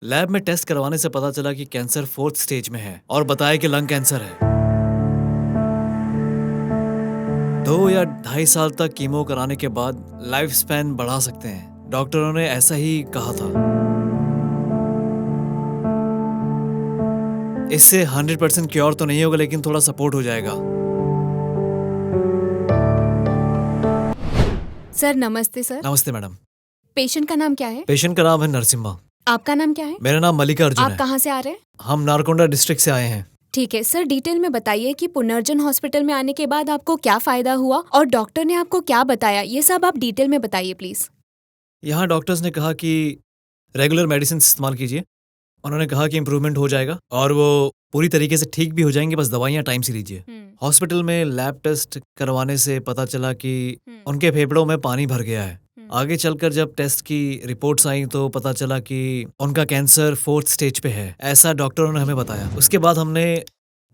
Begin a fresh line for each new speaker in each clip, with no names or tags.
Lab में test करवाने से पता चला कि कैंसर 4th स्टेज में है और बताया कि लंग कैंसर है। 2 या ढाई साल तक कीमो कराने के बाद लाइफ स्पैन बढ़ा सकते हैं। डॉक्टरों ने ऐसा ही कहा था। इससे 100% क्योर तो नहीं होगा, लेकिन थोड़ा सपोर्ट हो जाएगा।
सर नमस्ते सर।
नमस्ते मैडम।
पेशेंट का नाम क्या है?
पेशेंट का नाम है नरसिम्हा।
आपका नाम क्या है?
मेरा नाम मल्लिका अर्जुन
आप
है।
कहाँ से आ रहे हैं?
हम नारकोंडा डिस्ट्रिक्ट से आए हैं।
ठीक है सर, डिटेल में बताइए कि पुनर्जन हॉस्पिटल में आने के बाद आपको क्या फायदा हुआ और डॉक्टर ने आपको क्या बताया, ये सब आप डिटेल में बताइए प्लीज।
यहाँ डॉक्टर्स ने कहा कि रेगुलर मेडिसिन इस्तेमाल कीजिए। उन्होंने कहा कि इम्प्रूवमेंट हो जाएगा और वो पूरी तरीके से ठीक भी हो जाएंगे, बस दवाइयाँ टाइम से लीजिए। हॉस्पिटल में लैब टेस्ट करवाने से पता चला कि उनके फेफड़ों में पानी भर गया है। आगे चलकर जब टेस्ट की रिपोर्ट्स आई तो पता चला कि उनका कैंसर 4th स्टेज पे है, ऐसा डॉक्टरों ने हमें बताया। उसके बाद हमने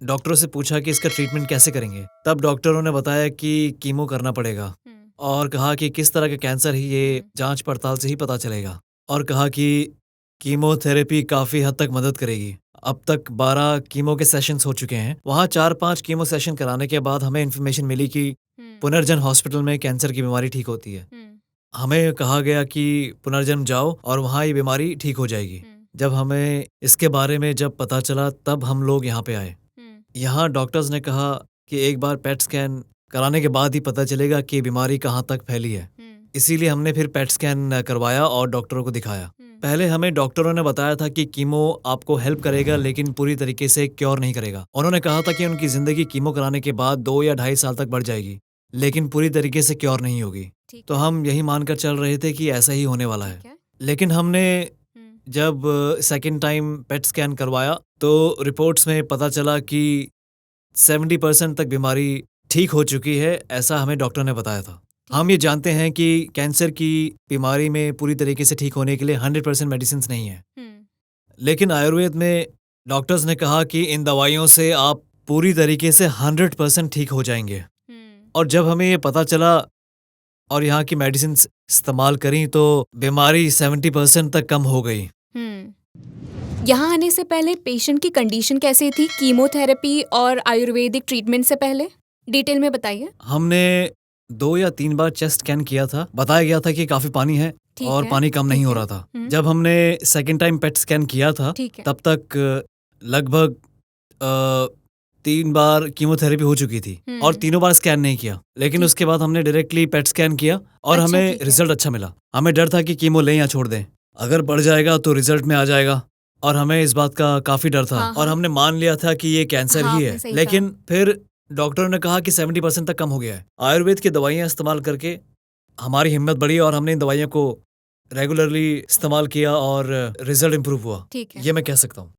डॉक्टरों से पूछा कि इसका ट्रीटमेंट कैसे करेंगे। तब डॉक्टरों ने बताया कि कीमो करना पड़ेगा और कहा कि किस तरह का कैंसर ही ये जांच पड़ताल से ही पता चलेगा, और कहा कि कीमोथेरेपी काफ़ी हद तक मदद करेगी। अब तक 12 कीमो के सेशंस हो चुके हैं। वहाँ 4-5 कीमो सेशन कराने के बाद हमें इन्फॉर्मेशन मिली कि पुनर्जन हॉस्पिटल में कैंसर की बीमारी ठीक होती है। हमें कहा गया कि पुनर्जन्म जाओ और वहाँ ये बीमारी ठीक हो जाएगी। जब हमें इसके बारे में जब पता चला तब हम लोग यहाँ पे आए। यहाँ डॉक्टर्स ने कहा कि एक बार पेट स्कैन कराने के बाद ही पता चलेगा कि बीमारी कहाँ तक फैली है। इसीलिए हमने फिर पेट स्कैन करवाया और डॉक्टरों को दिखाया। पहले हमें डॉक्टरों ने बताया था कि कीमो आपको हेल्प करेगा, लेकिन पूरी तरीके से क्योर नहीं करेगा। उन्होंने कहा था कि उनकी जिंदगी कीमो कराने के बाद 2 या ढाई साल तक बढ़ जाएगी, लेकिन पूरी तरीके से क्योर नहीं होगी। तो हम यही मानकर चल रहे थे कि ऐसा ही होने वाला है। लेकिन हमने जब सेकेंड टाइम पेट स्कैन करवाया तो रिपोर्ट्स में पता चला कि 70% तक बीमारी ठीक हो चुकी है, ऐसा हमें डॉक्टर ने बताया था। हम ये जानते हैं कि कैंसर की बीमारी में पूरी तरीके से ठीक होने के लिए 100% मेडिसिन नहीं है, लेकिन आयुर्वेद में डॉक्टर्स ने कहा कि इन दवाइयों से आप पूरी तरीके से 100% ठीक हो जाएंगे। और जब हमें ये पता चला और यहाँ की मेडिसिन इस्तेमाल करी तो बीमारी 70% तक कम हो गई।
यहाँ आने से पहले पेशेंट की कंडीशन कैसी थी, कीमोथेरेपी और आयुर्वेदिक ट्रीटमेंट से पहले? डिटेल में बताइए।
हमने 2 या 3 बार चेस्ट स्कैन किया था। बताया गया था कि काफी पानी है और पानी कम नहीं हो रहा था। जब हमने सेकेंड टाइम पेट स्कैन किया था तब तक लगभग 3 बार कीमोथेरेपी हो चुकी थी और तीनों बार स्कैन नहीं किया। लेकिन उसके बाद हमने डायरेक्टली पेट स्कैन किया और हमें रिजल्ट अच्छा मिला। हमें डर था कि कीमो लें या छोड़ दें, अगर बढ़ जाएगा तो रिजल्ट में आ जाएगा, और हमें इस बात का काफी डर था। और हमने मान लिया था कि ये कैंसर ही है। लेकिन फिर डॉक्टरों ने कहा कि 70% तक कम हो गया है। आयुर्वेद की दवाइयाँ इस्तेमाल करके हमारी हिम्मत बढ़ी और हमने इन दवाइयों को रेगुलरली इस्तेमाल किया और रिजल्ट इम्प्रूव हुआ, ये मैं कह सकता हूँ।